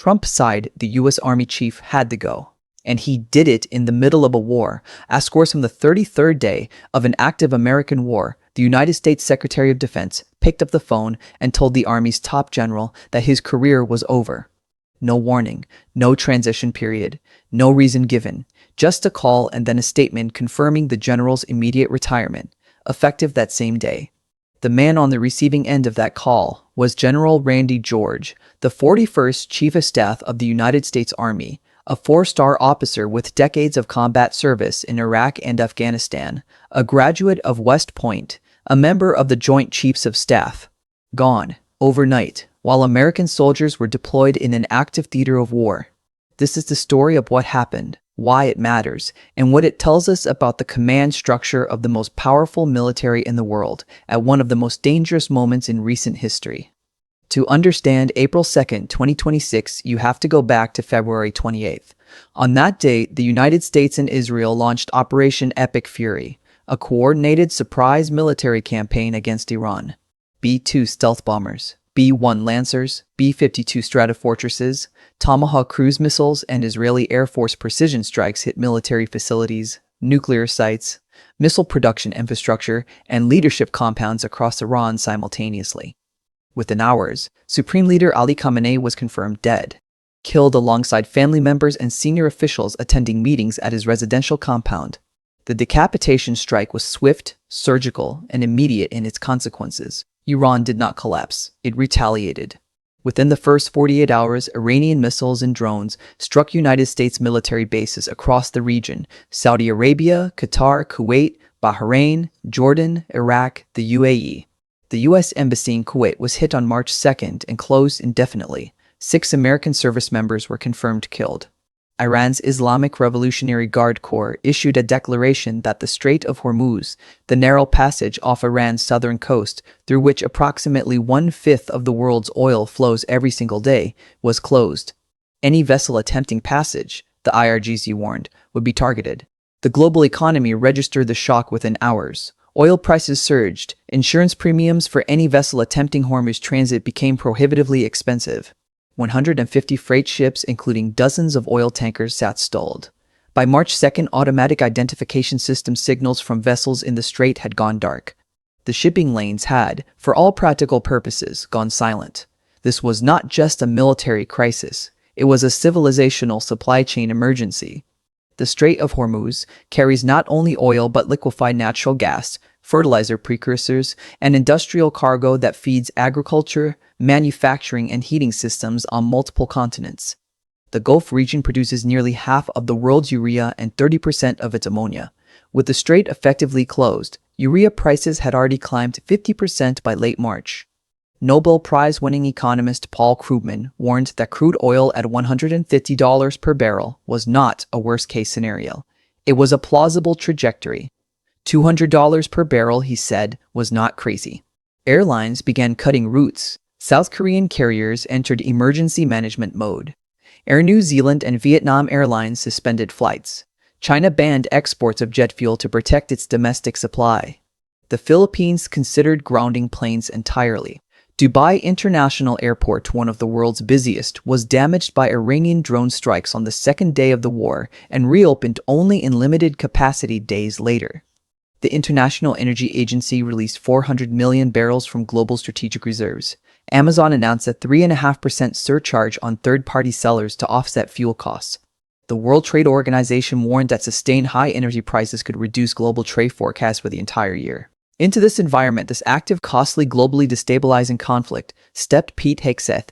Trump side, the U.S. Army chief had to go. And he did it in the middle of a war. As scores from the 33rd day of an active American war, the United States Secretary of Defense picked up the phone and told the Army's top general that his career was over. No warning, no transition period, no reason given, just a call and then a statement confirming the general's immediate retirement, effective that same day. The man on the receiving end of that call was General Randy George, the 41st Chief of Staff of the United States Army, a four-star officer with decades of combat service in Iraq and Afghanistan, a graduate of West Point, a member of the Joint Chiefs of Staff. Gone, overnight, while American soldiers were deployed in an active theater of war. This is the story of what happened, why it matters, and what it tells us about the command structure of the most powerful military in the world at one of the most dangerous moments in recent history. To understand April 2nd, 2026, you have to go back to February 28th. On that day, the United States and Israel launched Operation Epic Fury, a coordinated surprise military campaign against Iran. B-2 stealth bombers, B-1 Lancers, B-52 Stratofortresses, Tomahawk cruise missiles, and Israeli Air Force precision strikes hit military facilities, nuclear sites, missile production infrastructure, and leadership compounds across Iran simultaneously. Within hours, Supreme Leader Ali Khamenei was confirmed dead, killed alongside family members and senior officials attending meetings at his residential compound. The decapitation strike was swift, surgical, and immediate in its consequences. Iran did not collapse, it retaliated. Within the first 48 hours, Iranian missiles and drones struck United States military bases across the region: Saudi Arabia, Qatar, Kuwait, Bahrain, Jordan, Iraq, the UAE. The U.S. Embassy in Kuwait was hit on March 2nd and closed indefinitely. 6 American service members were confirmed killed. Iran's Islamic Revolutionary Guard Corps issued a declaration that the Strait of Hormuz, the narrow passage off Iran's southern coast through which approximately 1/5 of the world's oil flows every single day, was closed. Any vessel attempting passage, the IRGC warned, would be targeted. The global economy registered the shock within hours. Oil prices surged. Insurance premiums for any vessel attempting Hormuz transit became prohibitively expensive. 150 freight ships, including dozens of oil tankers, sat stalled. By March 2nd, automatic identification system signals from vessels in the Strait had gone dark. The shipping lanes had, for all practical purposes, gone silent. This was not just a military crisis. It was a civilizational supply chain emergency. The Strait of Hormuz carries not only oil but liquefied natural gas, fertilizer precursors, and industrial cargo that feeds agriculture, manufacturing, and heating systems on multiple continents. The Gulf region produces nearly half of the world's urea and 30% of its ammonia. With the strait effectively closed, urea prices had already climbed 50% by late March. Nobel Prize-winning economist Paul Krugman warned that crude oil at $150 per barrel was not a worst-case scenario. It was a plausible trajectory. $200 per barrel, he said, was not crazy. Airlines began cutting routes. South Korean carriers entered emergency management mode. Air New Zealand and Vietnam Airlines suspended flights. China banned exports of jet fuel to protect its domestic supply. The Philippines considered grounding planes entirely. Dubai International Airport, one of the world's busiest, was damaged by Iranian drone strikes on the second day of the war and reopened only in limited capacity days later. The International Energy Agency released 400 million barrels from global strategic reserves. Amazon announced a 3.5% surcharge on third-party sellers to offset fuel costs. The World Trade Organization warned that sustained high energy prices could reduce global trade forecasts for the entire year. Into this environment, this active, costly, globally destabilizing conflict, stepped Pete Hegseth.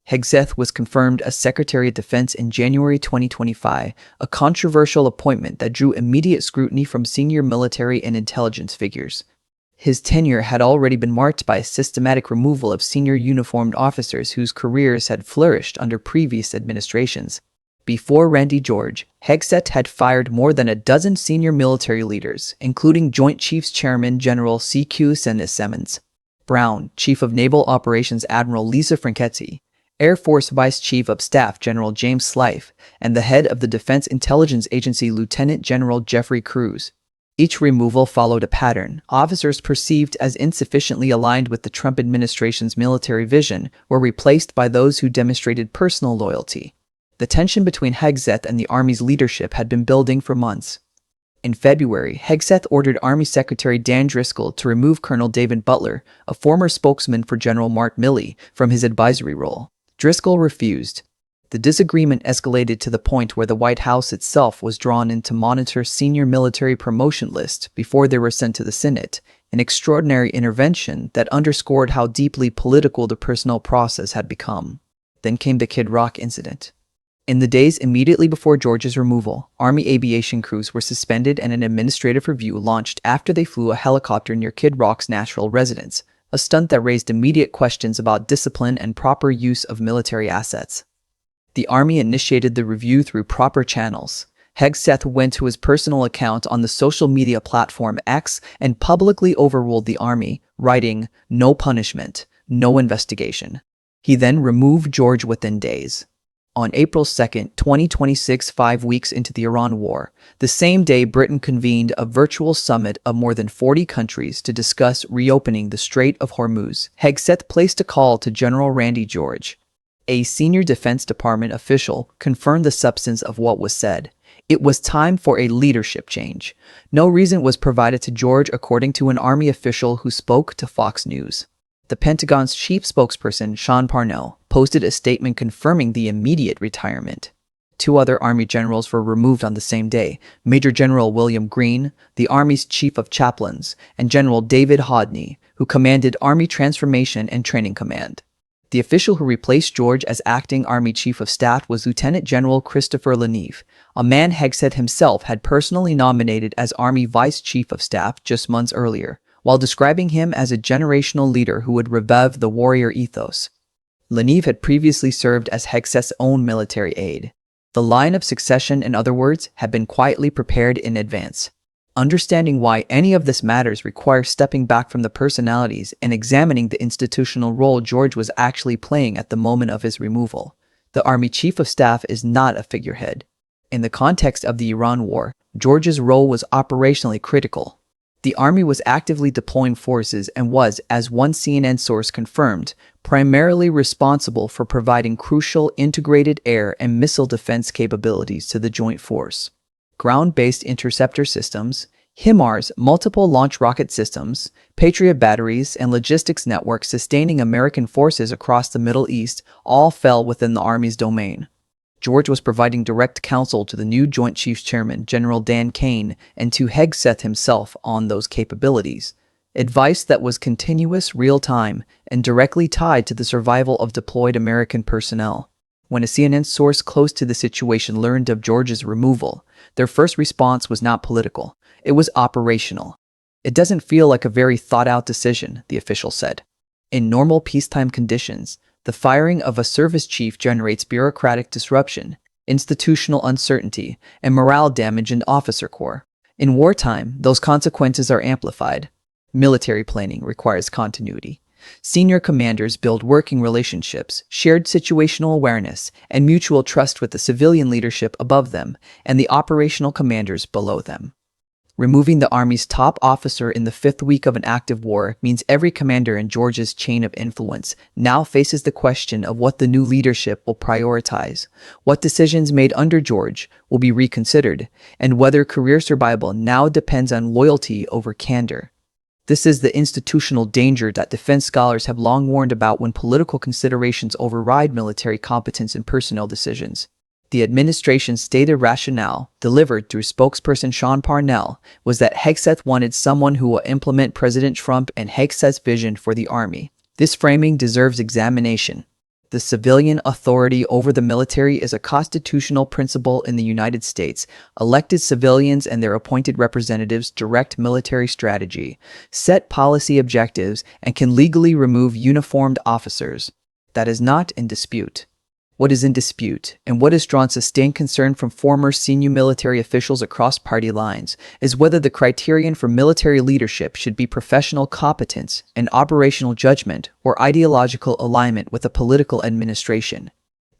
Hegseth was confirmed as Secretary of Defense in January 2025, a controversial appointment that drew immediate scrutiny from senior military and intelligence figures. His tenure had already been marked by a systematic removal of senior uniformed officers whose careers had flourished under previous administrations. Before Randy George, Hegseth had fired more than a dozen senior military leaders, including Joint Chiefs Chairman General C.Q. Simmons, Brown, Chief of Naval Operations Admiral Lisa Franchetti, Air Force Vice Chief of Staff General James Slife, and the head of the Defense Intelligence Agency Lieutenant General Jeffrey Cruz. Each removal followed a pattern. Officers perceived as insufficiently aligned with the Trump administration's military vision were replaced by those who demonstrated personal loyalty. The tension between Hegseth and the Army's leadership had been building for months. In February, Hegseth ordered Army Secretary Dan Driscoll to remove Colonel David Butler, a former spokesman for General Mark Milley, from his advisory role. Driscoll refused. The disagreement escalated to the point where the White House itself was drawn in to monitor senior military promotion lists before they were sent to the Senate, an extraordinary intervention that underscored how deeply political the personnel process had become. Then came the Kid Rock incident. In the days immediately before George's removal, Army aviation crews were suspended and an administrative review launched after they flew a helicopter near Kid Rock's natural residence, a stunt that raised immediate questions about discipline and proper use of military assets. The Army initiated the review through proper channels. Hegseth went to his personal account on the social media platform X and publicly overruled the Army, writing, "No punishment, no investigation." He then removed George within days. On April 2, 2026, 5 weeks into the Iran war, the same day Britain convened a virtual summit of more than 40 countries to discuss reopening the Strait of Hormuz. Hegseth placed a call to General Randy George. A senior Defense Department official confirmed the substance of what was said. It was time for a leadership change. No reason was provided to George, according to an Army official who spoke to Fox News. The Pentagon's chief spokesperson, Sean Parnell, posted a statement confirming the immediate retirement. 2 other Army generals were removed on the same day: Major General William Green, the Army's chief of chaplains, and General David Hodney, who commanded Army Transformation and Training Command. The official who replaced George as acting Army Chief of Staff was Lieutenant General Christopher Leneve, a man Hegseth himself had personally nominated as Army Vice Chief of Staff just months earlier, while describing him as a generational leader who would revive the warrior ethos. Leneve had previously served as Hegseth's own military aide. The line of succession, in other words, had been quietly prepared in advance. Understanding why any of this matters requires stepping back from the personalities and examining the institutional role George was actually playing at the moment of his removal. The Army Chief of Staff is not a figurehead. In the context of the Iran war, George's role was operationally critical. The Army was actively deploying forces and was, as one CNN source confirmed, primarily responsible for providing crucial integrated air and missile defense capabilities to the joint force. Ground-based interceptor systems, HIMARS, multiple launch rocket systems, Patriot batteries, and logistics networks sustaining American forces across the Middle East all fell within the Army's domain. George was providing direct counsel to the new Joint Chiefs Chairman, General Dan Kane, and to Hegseth himself on those capabilities. Advice that was continuous, real-time, and directly tied to the survival of deployed American personnel. When a CNN source close to the situation learned of George's removal, their first response was not political. It was operational. "It doesn't feel like a very thought-out decision," the official said. In normal peacetime conditions, the firing of a service chief generates bureaucratic disruption, institutional uncertainty, and morale damage in officer corps. In wartime, those consequences are amplified. Military planning requires continuity. Senior commanders build working relationships, shared situational awareness, and mutual trust with the civilian leadership above them and the operational commanders below them. Removing the Army's top officer in the 5th week of an active war means every commander in George's chain of influence now faces the question of what the new leadership will prioritize, what decisions made under George will be reconsidered, and whether career survival now depends on loyalty over candor. This is the institutional danger that defense scholars have long warned about when political considerations override military competence in personnel decisions. The administration's stated rationale, delivered through spokesperson Sean Parnell, was that Hegseth wanted someone who will implement President Trump and Hegseth's vision for the Army. This framing deserves examination. The civilian authority over the military is a constitutional principle in the United States. Elected civilians and their appointed representatives direct military strategy, set policy objectives, and can legally remove uniformed officers. That is not in dispute. What is in dispute, and what has drawn sustained concern from former senior military officials across party lines, is whether the criterion for military leadership should be professional competence and operational judgment or ideological alignment with a political administration.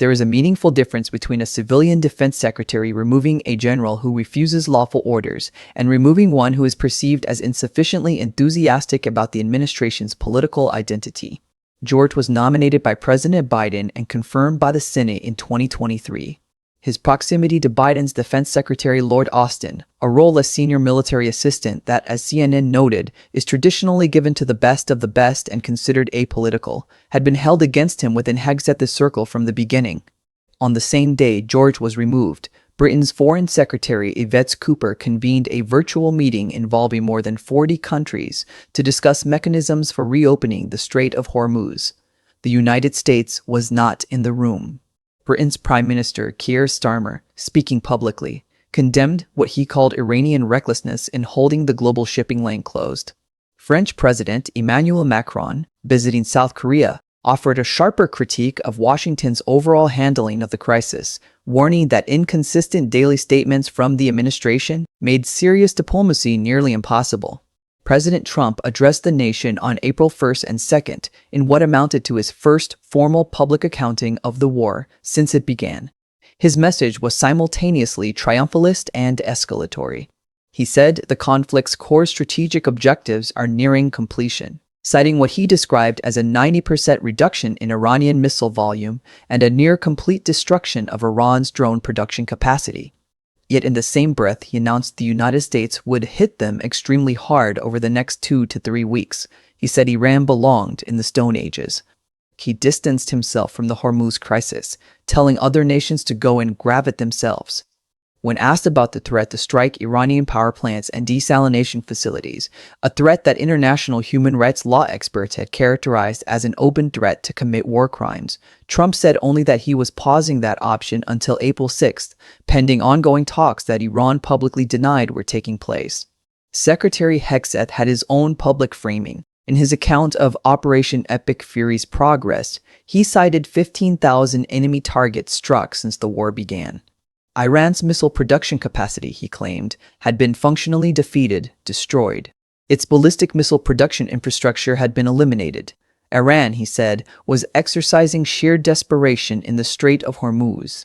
There is a meaningful difference between a civilian defense secretary removing a general who refuses lawful orders and removing one who is perceived as insufficiently enthusiastic about the administration's political identity. George was nominated by President Biden and confirmed by the Senate in 2023. His proximity to Biden's Defense Secretary Lord Austin, a role as senior military assistant that, as CNN noted, is traditionally given to the best of the best and considered apolitical, had been held against him within Hegseth's circle from the beginning. On the same day George was removed, Britain's Foreign Secretary Yvette Cooper convened a virtual meeting involving more than 40 countries to discuss mechanisms for reopening the Strait of Hormuz. The United States was not in the room. Britain's Prime Minister Keir Starmer, speaking publicly, condemned what he called Iranian recklessness in holding the global shipping lane closed. French President Emmanuel Macron, visiting South Korea, offered a sharper critique of Washington's overall handling of the crisis, warning that inconsistent daily statements from the administration made serious diplomacy nearly impossible. President Trump addressed the nation on April 1st and 2nd in what amounted to his first formal public accounting of the war since it began. His message was simultaneously triumphalist and escalatory. He said the conflict's core strategic objectives are nearing completion, citing what he described as a 90% reduction in Iranian missile volume and a near-complete destruction of Iran's drone production capacity. Yet in the same breath, he announced the United States would hit them extremely hard over the next 2 to 3 weeks. He said Iran belonged in the Stone Ages. He distanced himself from the Hormuz crisis, telling other nations to go and grab it themselves. When asked about the threat to strike Iranian power plants and desalination facilities, a threat that international human rights law experts had characterized as an open threat to commit war crimes, Trump said only that he was pausing that option until April 6th, pending ongoing talks that Iran publicly denied were taking place. Secretary Hegseth had his own public framing. In his account of Operation Epic Fury's progress, he cited 15,000 enemy targets struck since the war began. Iran's missile production capacity, he claimed, had been functionally destroyed. Its ballistic missile production infrastructure had been eliminated. Iran, he said, was exercising sheer desperation in the Strait of Hormuz.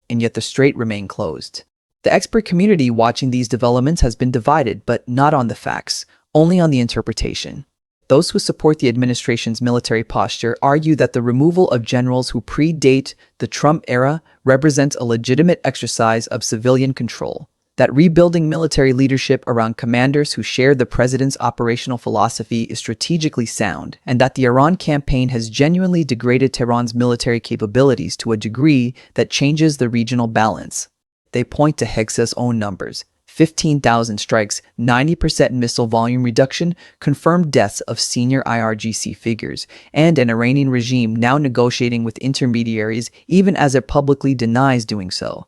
And yet the strait remained closed. The expert community watching these developments has been divided, but not on the facts, only on the interpretation. Those who support the administration's military posture argue that the removal of generals who predate the Trump era represents a legitimate exercise of civilian control, that rebuilding military leadership around commanders who share the president's operational philosophy is strategically sound, and that the Iran campaign has genuinely degraded Tehran's military capabilities to a degree that changes the regional balance. They point to Hegseth's own numbers. 15,000 strikes, 90% missile volume reduction, confirmed deaths of senior IRGC figures, and an Iranian regime now negotiating with intermediaries even as it publicly denies doing so.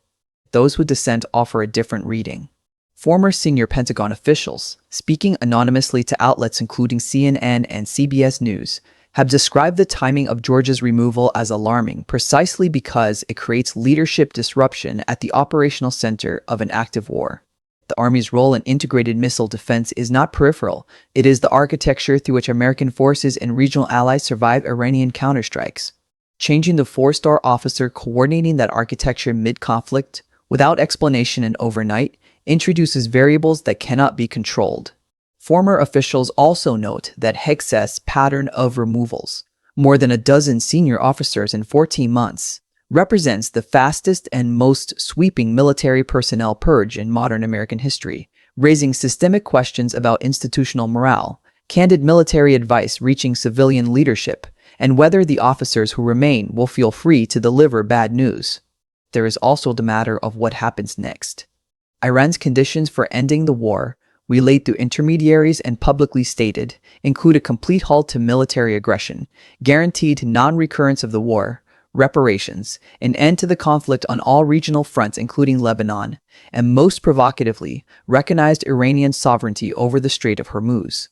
Those who dissent offer a different reading. Former senior Pentagon officials, speaking anonymously to outlets including CNN and CBS News, have described the timing of George's removal as alarming precisely because it creates leadership disruption at the operational center of an active war. The Army's role in integrated missile defense is not peripheral. It is the architecture through which American forces and regional allies survive Iranian counterstrikes. Changing the four-star officer coordinating that architecture mid-conflict, without explanation and overnight, introduces variables that cannot be controlled. Former officials also note that Hegseth's pattern of removals, more than a dozen senior officers in 14 months, represents the fastest and most sweeping military personnel purge in modern American history, raising systemic questions about institutional morale, candid military advice reaching civilian leadership, and whether the officers who remain will feel free to deliver bad news. There is also the matter of what happens next. Iran's conditions for ending the war, relayed through intermediaries and publicly stated, include a complete halt to military aggression, guaranteed non-recurrence of the war, reparations, an end to the conflict on all regional fronts including Lebanon, and most provocatively, recognized Iranian sovereignty over the Strait of Hormuz.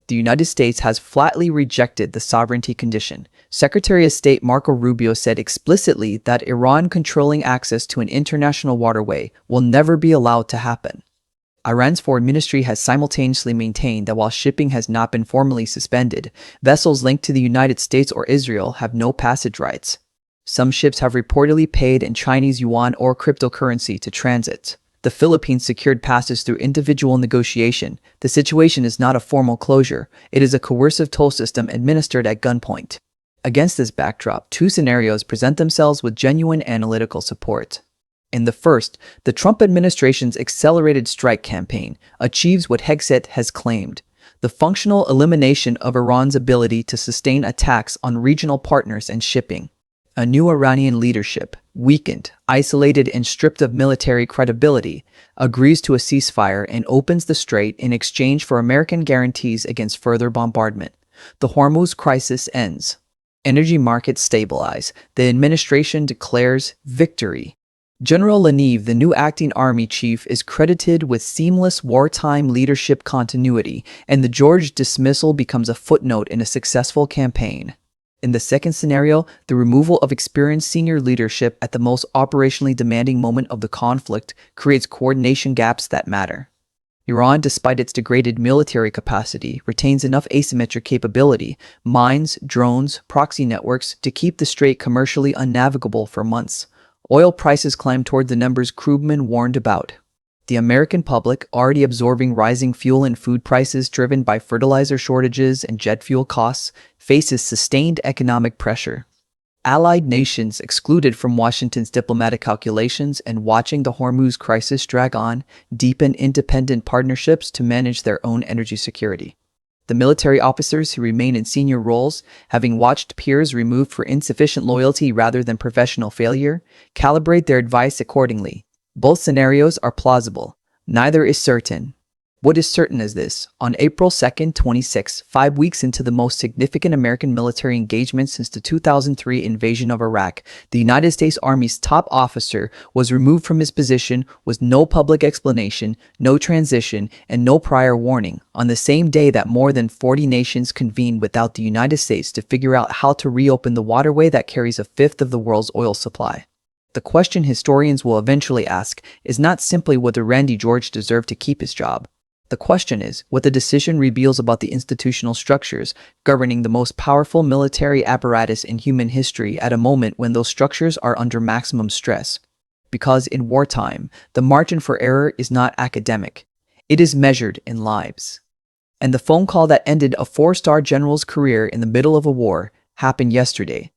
The United States has flatly rejected the sovereignty condition. Secretary of State Marco Rubio said explicitly that Iran controlling access to an international waterway will never be allowed to happen. Iran's foreign ministry has simultaneously maintained that while shipping has not been formally suspended, vessels linked to the United States or Israel have no passage rights. Some ships have reportedly paid in Chinese yuan or cryptocurrency to transit. The Philippines secured passes through individual negotiation. The situation is not a formal closure. It is a coercive toll system administered at gunpoint. Against this backdrop, two scenarios present themselves with genuine analytical support. In the first, the Trump administration's accelerated strike campaign achieves what Hegseth has claimed: the functional elimination of Iran's ability to sustain attacks on regional partners and shipping. A new Iranian leadership, weakened, isolated, and stripped of military credibility, agrees to a ceasefire and opens the Strait in exchange for American guarantees against further bombardment. The Hormuz crisis ends. Energy markets stabilize. The administration declares victory. General Laniv, the new acting army chief, is credited with seamless wartime leadership continuity, and the George dismissal becomes a footnote in a successful campaign. In the second scenario, the removal of experienced senior leadership at the most operationally demanding moment of the conflict creates coordination gaps that matter. Iran, despite its degraded military capacity, retains enough asymmetric capability, mines, drones, proxy networks, to keep the Strait commercially unnavigable for months. Oil prices climb toward the numbers Krugman warned about. The American public, already absorbing rising fuel and food prices driven by fertilizer shortages and jet fuel costs, faces sustained economic pressure. Allied nations, excluded from Washington's diplomatic calculations and watching the Hormuz crisis drag on, deepen independent partnerships to manage their own energy security. The military officers who remain in senior roles, having watched peers removed for insufficient loyalty rather than professional failure, calibrate their advice accordingly. Both scenarios are plausible. Neither is certain. What is certain is this: on April 2, 26, 5 weeks into the most significant American military engagement since the 2003 invasion of Iraq, the United States Army's top officer was removed from his position with no public explanation, no transition, and no prior warning, on the same day that more than 40 nations convened without the United States to figure out how to reopen the waterway that carries a fifth of the world's oil supply. The question historians will eventually ask is not simply whether Randy George deserved to keep his job. The question is what the decision reveals about the institutional structures governing the most powerful military apparatus in human history at a moment when those structures are under maximum stress. Because in wartime, the margin for error is not academic. It is measured in lives. And the phone call that ended a 4-star general's career in the middle of a war happened yesterday.